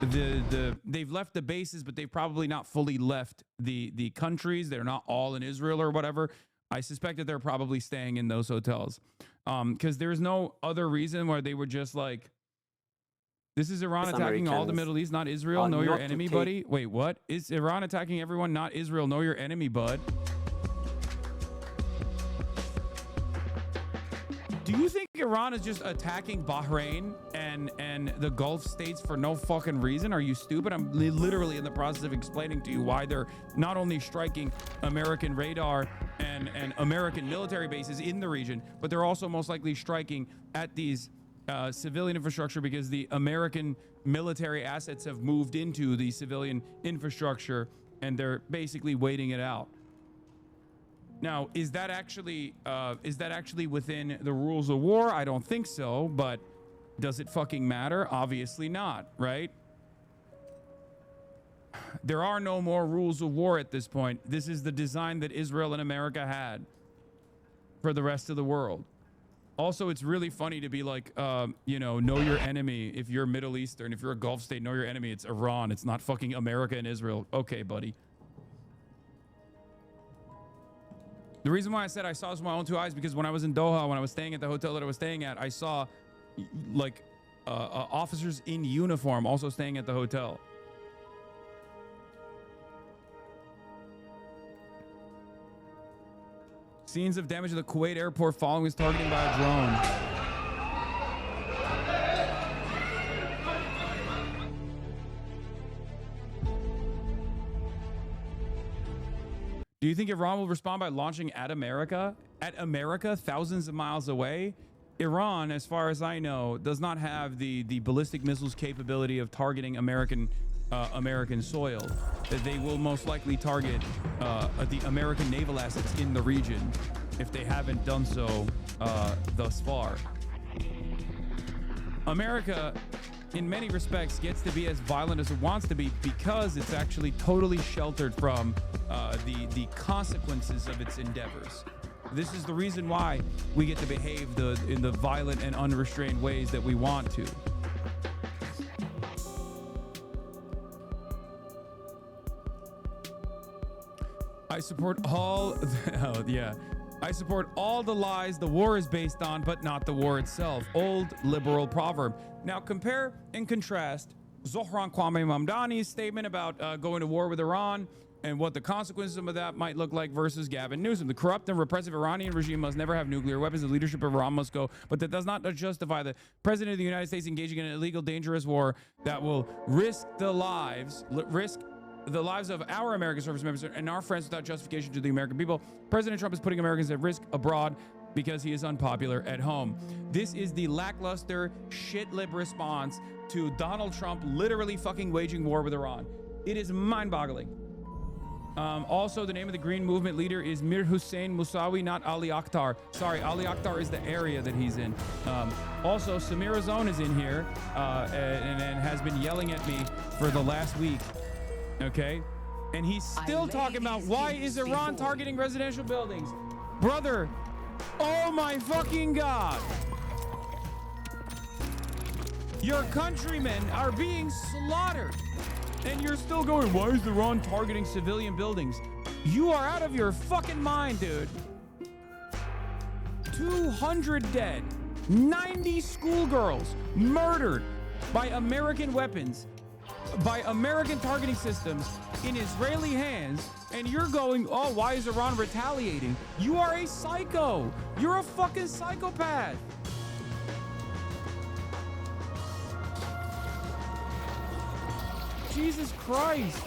they've left the bases, but they've probably not fully left the countries. They're not all in Israel or whatever. I suspect that they're probably staying in those hotels. Because there's no other reason why they were just like, this is Iran attacking all the Middle East, not Israel. Know your enemy, buddy. Wait, what? Is Iran attacking everyone, not Israel? Know your enemy, bud. Do you think Iran is just attacking Bahrain and the Gulf states for no fucking reason? Are you stupid? I'm literally in the process of explaining to you why they're not only striking American radar and American military bases in the region, but they're also most likely striking at these civilian infrastructure because the American military assets have moved into the civilian infrastructure and they're basically waiting it out. Now, is that actually within the rules of war? I don't think so, but does it fucking matter? Obviously not, right? There are no more rules of war at this point. This is the design that Israel and America had for the rest of the world. Also, it's really funny to be like, know your enemy. If you're Middle Eastern, if you're a Gulf state, know your enemy. It's Iran. It's not fucking America and Israel. Okay, buddy. The reason why I said I saw this with my own two eyes, because when I was in Doha, when I was staying at the hotel that I was staying at, I saw like officers in uniform also staying at the hotel. Scenes of damage to the Kuwait airport following his targeting by a drone. Do you think Iran will respond by launching at America? At America, thousands of miles away? Iran, as far as I know, does not have the ballistic missiles capability of targeting American soil. They will most likely target the American naval assets in the region if they haven't done so thus far. America, in many respects, gets to be as violent as it wants to be because it's actually totally sheltered from the consequences of its endeavors. This is the reason why we get to behave in the violent and unrestrained ways that we want to. I support all I support all the lies the war is based on, but not the war itself. Old liberal proverb. Now compare and contrast Zohran Kwame Mamdani's statement about going to war with Iran and what the consequences of that might look like versus Gavin Newsom. The corrupt and repressive Iranian regime must never have nuclear weapons. The leadership of Iran must go. But that does not justify the president of the United States engaging in an illegal, dangerous war that will risk the lives of our American service members and our friends without justification to the American people. President Trump is putting Americans at risk abroad because he is unpopular at home. This is the lackluster, shit-lib response to Donald Trump literally fucking waging war with Iran. It is mind-boggling. Also, the name of the Green Movement leader is Mir Hussein Musawi, not Ali Akhtar. Sorry, Ali Akhtar is the area that he's in. Also, Samira Zone is in here and has been yelling at me for the last week. Okay? And he's still talking about why is Iran targeting residential buildings? Brother, oh my fucking God. Your countrymen are being slaughtered. And you're still going, why is Iran targeting civilian buildings? You are out of your fucking mind, dude. 200 dead. 90 schoolgirls murdered by American weapons, by American targeting systems in Israeli hands. And you're going, oh, why is Iran retaliating? You are a psycho. You're a fucking psychopath. Jesus Christ.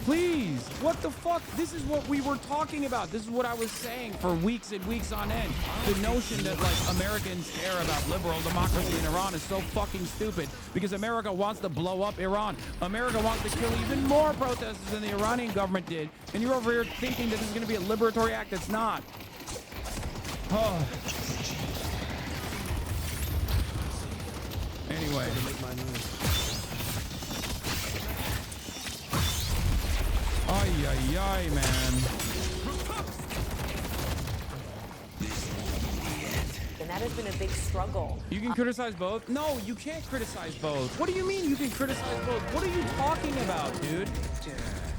Please, what the fuck? This is what we were talking about. This is what I was saying for weeks and weeks on end. The notion that like Americans care about liberal democracy in Iran is so fucking stupid because America wants to blow up Iran. America wants to kill even more protesters than the Iranian government did. And you're over here thinking that this is going to be a liberatory act. It's not. Oh. Anyway. Ay, ay, ay, man. and that has been a big struggle. You can criticize both? No, you can't criticize both. What do you mean you can criticize both? What are you talking about, dude?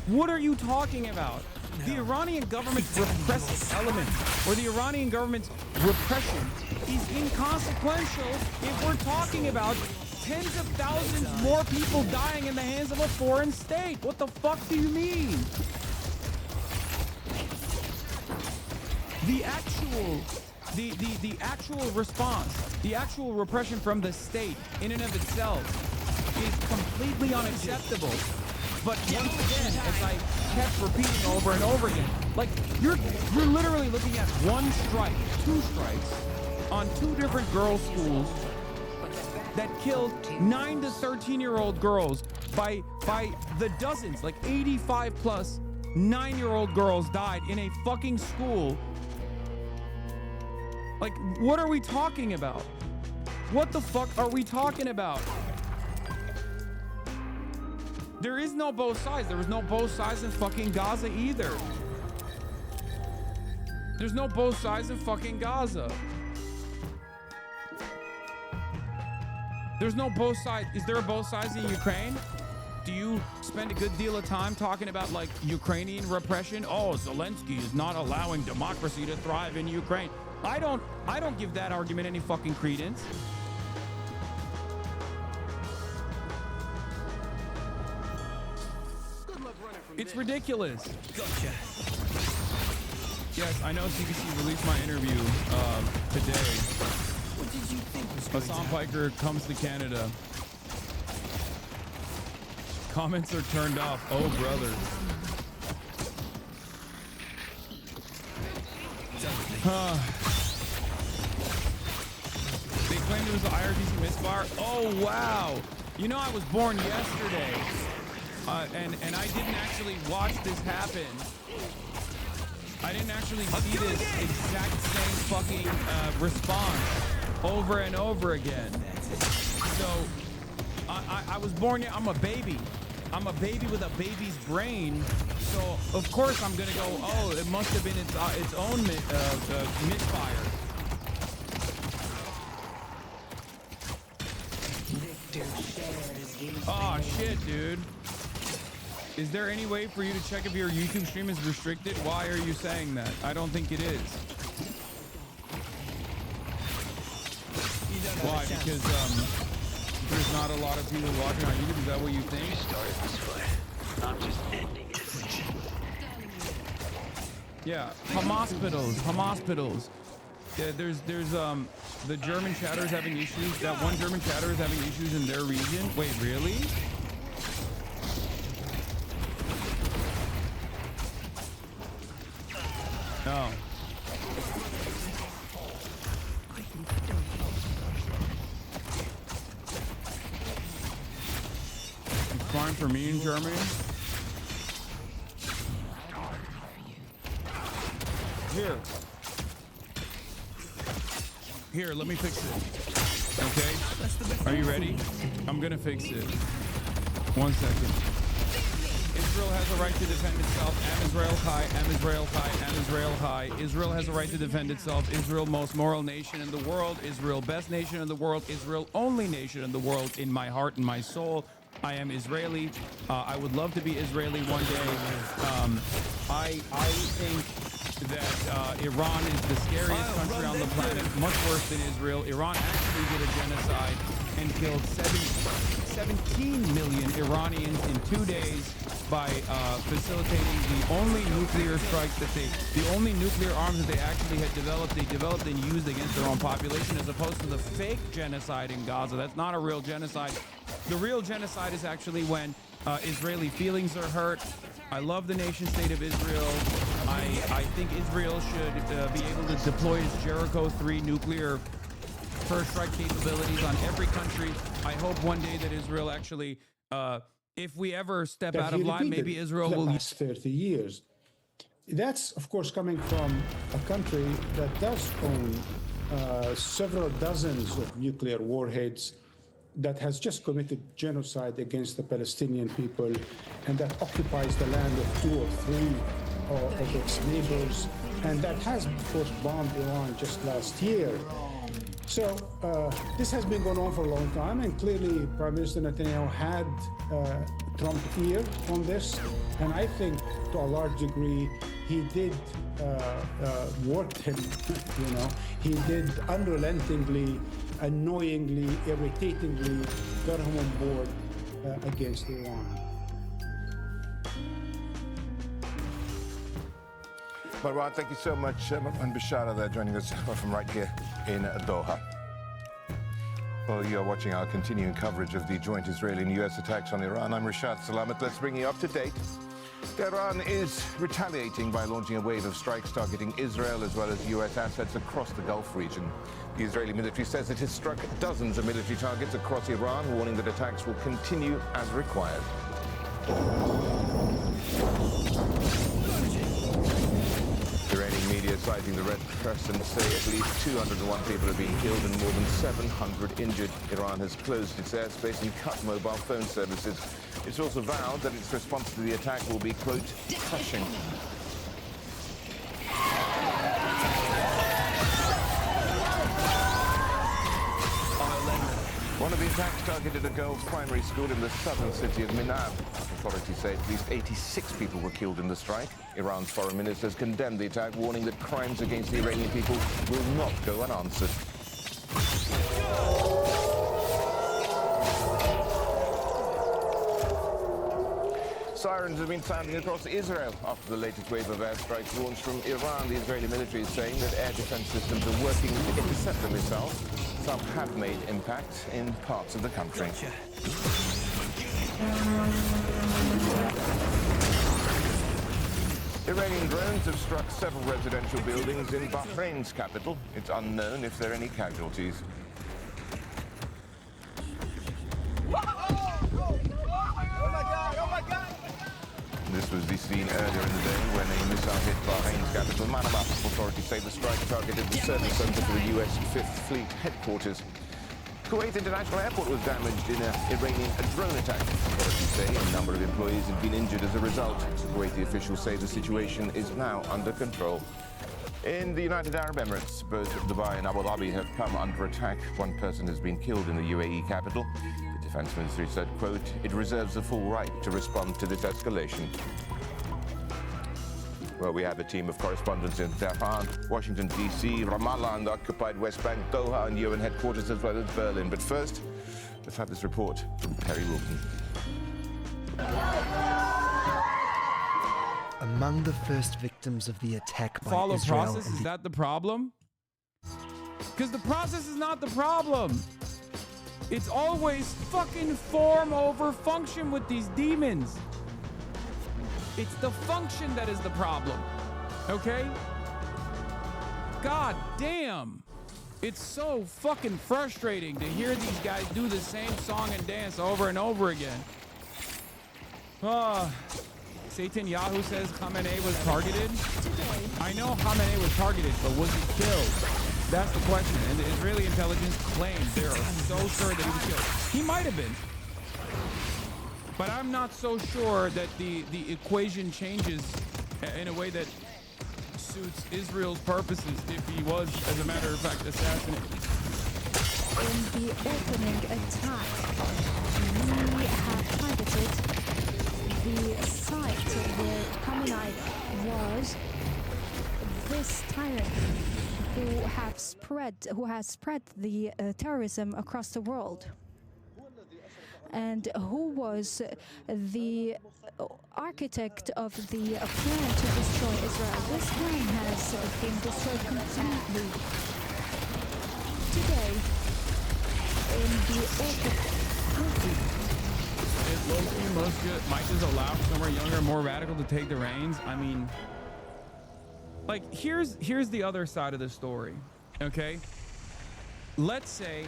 What are you talking about? The Iranian government's repressive element, or the Iranian government's repression, is inconsequential if we're talking about tens of thousands more people dying in the hands of a foreign state. What the fuck do you mean? The actual response, the actual repression from the state in and of itself is completely unacceptable. But once again, as I kept repeating over and over again, like you're literally looking at one strike, two strikes on two different girls' schools that killed 9 to 13-year-old girls by the dozens, like 85 plus 9-year-old girls died in a fucking school. Like, what are we talking about? What the fuck are we talking about? There is no both sides. There was no both sides in fucking Gaza either. There's no both sides in fucking Gaza. There's no both sides. Is there a both sides in Ukraine? Do you spend a good deal of time talking about like Ukrainian repression? Oh, Zelensky is not allowing democracy to thrive in Ukraine. I don't give that argument any fucking credence. It's ridiculous. Gotcha. Yes, I know CBC released my interview today. What did you think was going to Hassan happen? Piker comes to Canada. Comments are turned off. Oh, brother. They claimed it was the IRGC misfire. Oh, wow. You know, I was born yesterday. And I didn't actually watch this happen. I didn't actually see this exact same fucking response over and over again. So I was born. I'm a baby. I'm a baby with a baby's brain. So of course I'm gonna go. Oh, it must have been its own misfire. Oh shit, dude. Is there any way for you to check if your YouTube stream is restricted? Why are you saying that? I don't think it is. Why? Because there's not a lot of people watching on YouTube. Is that what you think? Started this fight. I'm just ending it. Yeah, Hamospitals. Yeah, there's the German chatter is having issues. That one German chatter is having issues in their region. Wait, really? No. It's fine for me in Germany. Here, let me fix it. Okay? Are you ready? I'm gonna fix it. 1 second. Israel has a right to defend itself. Am Israel high, am Israel high, am Israel high. Israel has a right to defend itself. Israel, most moral nation in the world. Israel, best nation in the world. Israel, only nation in the world. In my heart and my soul, I am Israeli. I would love to be Israeli one day. I think that Iran is the scariest country on the planet, much worse than Israel. Iran actually did a genocide and killed 17 million Iranians in 2 days by facilitating the only nuclear strikes that the only nuclear arms that they actually had developed, they developed and used against their own population, as opposed to the fake genocide in Gaza. That's not a real genocide. The real genocide is actually when Israeli feelings are hurt. I love the nation state of Israel. I think Israel should be able to deploy its Jericho 3 nuclear first strike capabilities on every country. I hope one day that Israel actually, if we ever step out of line, maybe Israel will. The last 30 years. That's, of course, coming from a country that does own several dozens of nuclear warheads, that has just committed genocide against the Palestinian people, and that occupies the land of 2 or 3 of its neighbors, and that has, of course, bombed Iran just last year. So this has been going on for a long time, and clearly Prime Minister Netanyahu had Trump ear on this, and I think to a large degree he did work him. He did unrelentingly, annoyingly, irritatingly got him on board against Iran. Marwan, thank you so much. Marwan Bishara there joining us from right here in Doha. Well, you are watching our continuing coverage of the joint Israeli and U.S. attacks on Iran. I'm Rashad Salamat. Let's bring you up to date. Tehran is retaliating by launching a wave of strikes targeting Israel as well as U.S. assets across the Gulf region. The Israeli military says it has struck dozens of military targets across Iran, warning that attacks will continue as required. Iranian media citing the Red Crescent say at least 201 people have been killed and more than 700 injured. Iran has closed its airspace and cut mobile phone services. It's also vowed that its response to the attack will be, quote, crushing. One of the attacks targeted a girls' primary school in the southern city of Minab. Authorities say at least 86 people were killed in the strike. Iran's foreign minister has condemned the attack, warning that crimes against the Iranian people will not go unanswered. Sirens have been sounding across Israel after the latest wave of airstrikes launched from Iran. The Israeli military is saying that air defense systems are working to intercept the missiles. Some have made impact in parts of the country. Iranian drones have struck several residential buildings in Bahrain's capital. It's unknown if there are any casualties. This was the scene earlier in the day when a missile hit Bahrain's capital, Manama. Authorities say the strike targeted the service center for the U.S. Fifth Fleet headquarters. Kuwait International Airport was damaged in an Iranian drone attack. Authorities say a number of employees have been injured as a result. Kuwaiti officials say the situation is now under control. In the United Arab Emirates, both Dubai and Abu Dhabi have come under attack. One person has been killed in the UAE capital. The defense ministry said, quote, it reserves the full right to respond to this escalation. Well, we have a team of correspondents in Tehran, Washington, D.C., Ramallah and the occupied West Bank, Doha and UN headquarters, as well as Berlin. But first, let's have this report from Perry Wilton. Among the first victims of the attack by Follow Israel process, and is that the problem? Because the process is not the problem. It's always fucking form over function with these demons. It's the function that is the problem, okay? God damn. It's so fucking frustrating to hear these guys do the same song and dance over and over again. Satan Yahoo says Khamenei was targeted. I know Khamenei was targeted, but was he killed? That's the question. And the Israeli intelligence claims they are so sure that he was killed. He might have been. But I'm not so sure that the equation changes in a way that suits Israel's purposes if he was, as a matter of fact, assassinated. In the opening attack, we have targeted the site where Khamenei was. This tyrant who has spread the terrorism across the world, and who was the architect of the plan to destroy Israel. This plan has been destroyed completely. Today, in the If Loki might just allow somewhere younger, more radical to take the reins, I mean, like, here's the other side of the story, okay? Let's say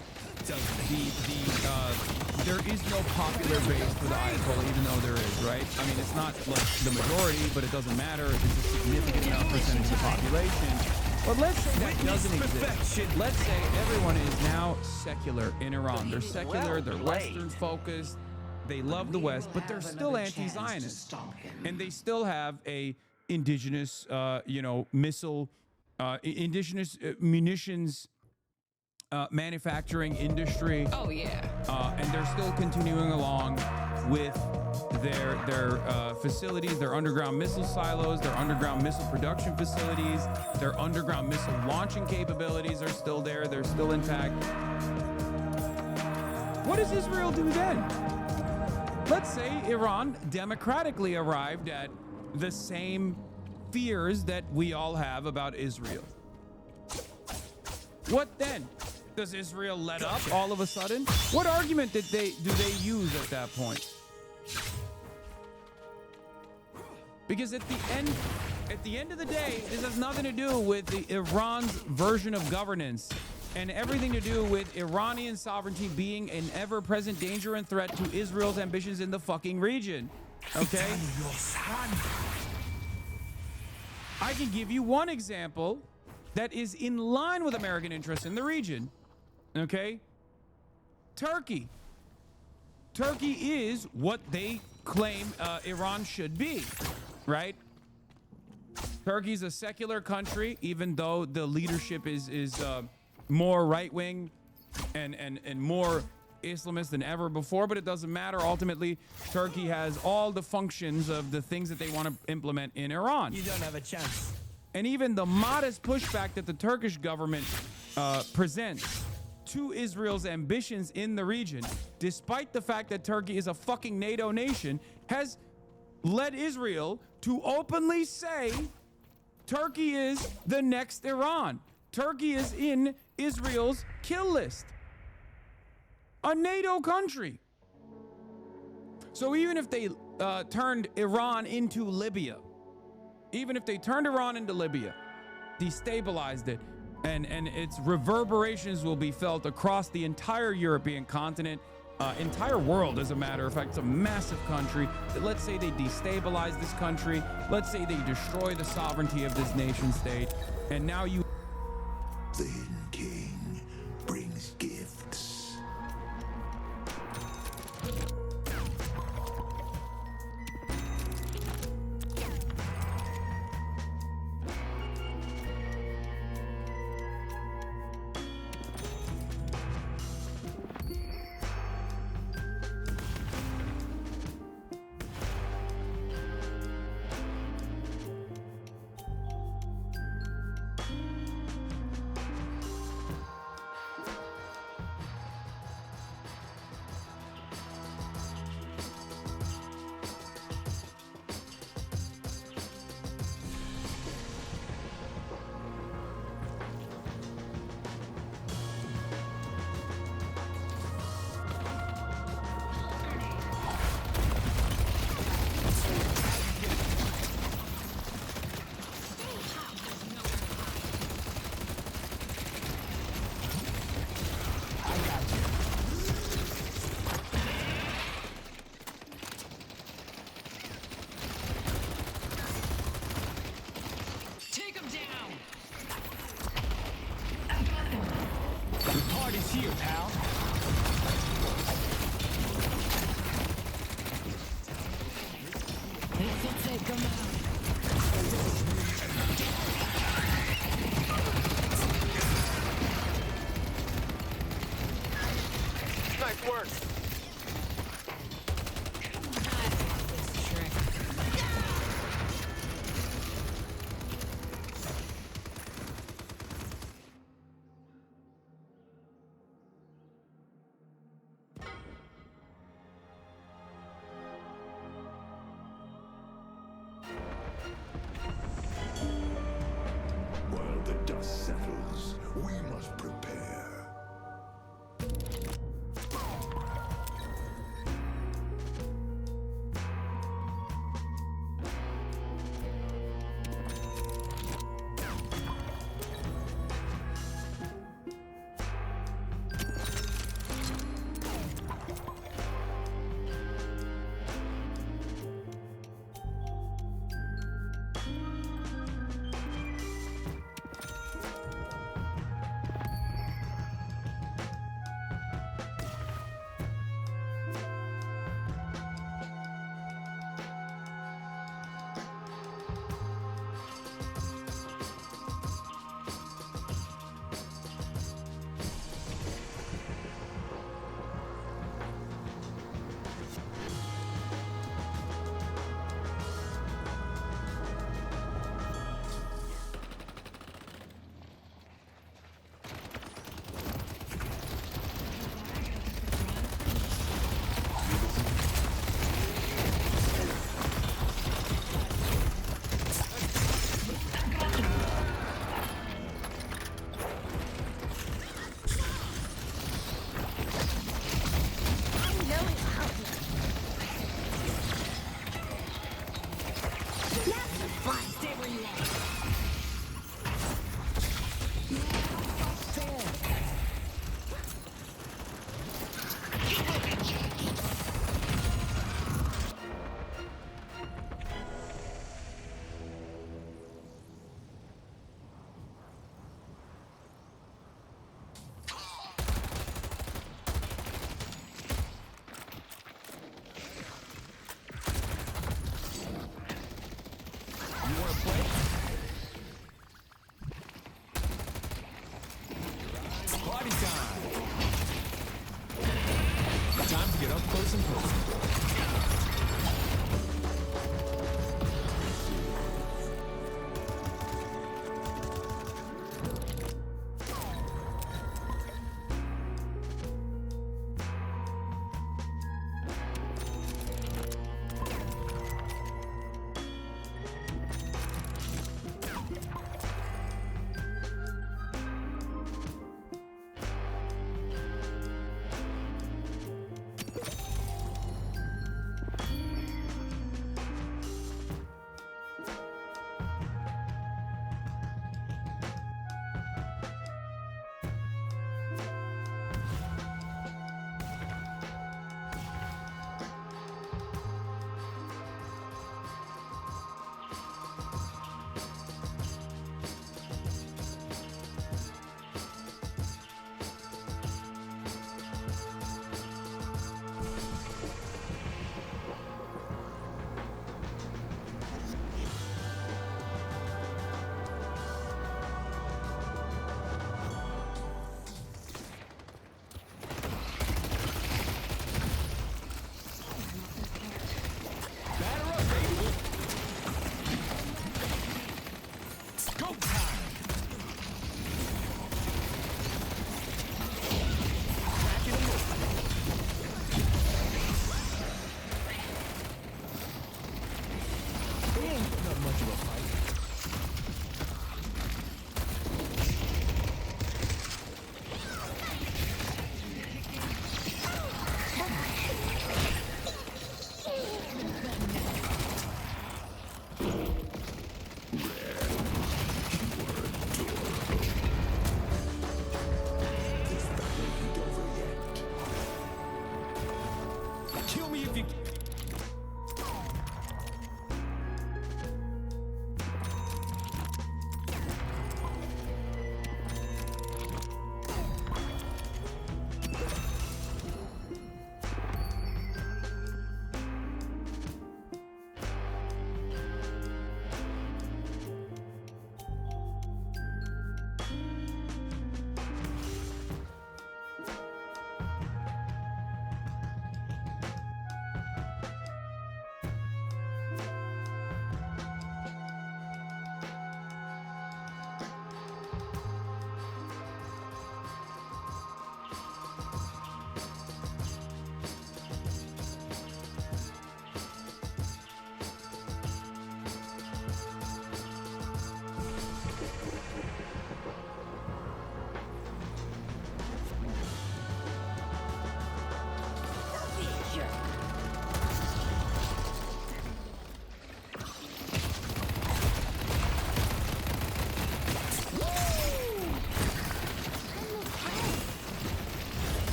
there is no popular base for the Ayatollah, even though there is, right? I mean, it's not like the majority, but it doesn't matter. It's a significant enough percentage of the population. But let's say that doesn't exist. Let's say everyone is now secular in Iran. They're secular, they're Western focused, they love the West, but they're still anti-Zionist. And they still have a indigenous, indigenous munitions manufacturing industry. Oh yeah. And they're still continuing along with their facilities, their underground missile silos, their underground missile production facilities, their underground missile launching capabilities are still there. They're still intact. What does Israel do then? Let's say Iran democratically arrived at the same fears that we all have about Israel. What then? Does Israel let up all of a sudden? What argument do they use at that point? Because at the end of the day, this has nothing to do with the Iran's version of governance and everything to do with Iranian sovereignty being an ever-present danger and threat to Israel's ambitions in the fucking region. Okay? I can give you one example that is in line with American interests in the region. Okay? Turkey. Turkey is what they claim Iran should be, right? Turkey's a secular country, even though the leadership is more right-wing and more Islamist than ever before, but it doesn't matter. Ultimately, Turkey has all the functions of the things that they want to implement in Iran. You don't have a chance. And even the modest pushback that the Turkish government presents to Israel's ambitions in the region, despite the fact that Turkey is a fucking NATO nation, has led Israel to openly say Turkey is the next Iran. Turkey is in Israel's kill list. A NATO country. So even if they turned Iran into Libya, destabilized it, and its reverberations will be felt across the entire European continent, entire world, as a matter of fact. It's a massive country. Let's say they destabilize this country. Let's say they destroy the sovereignty of this nation state. And now you... The Hidden King brings gifts. Take him down. The party's here, pal. This'll take him out. Nice work. This trick. get up close and personal.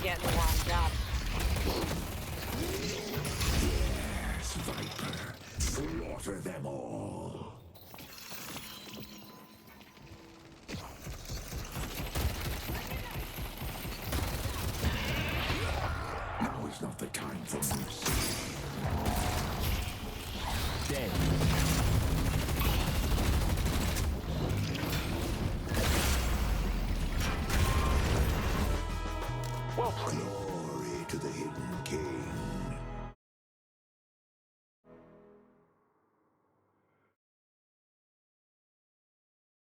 getting warmed up. Yes, Viper. Slaughter them all. Now is not the time for mercy. Dead. Glory to the Hidden King.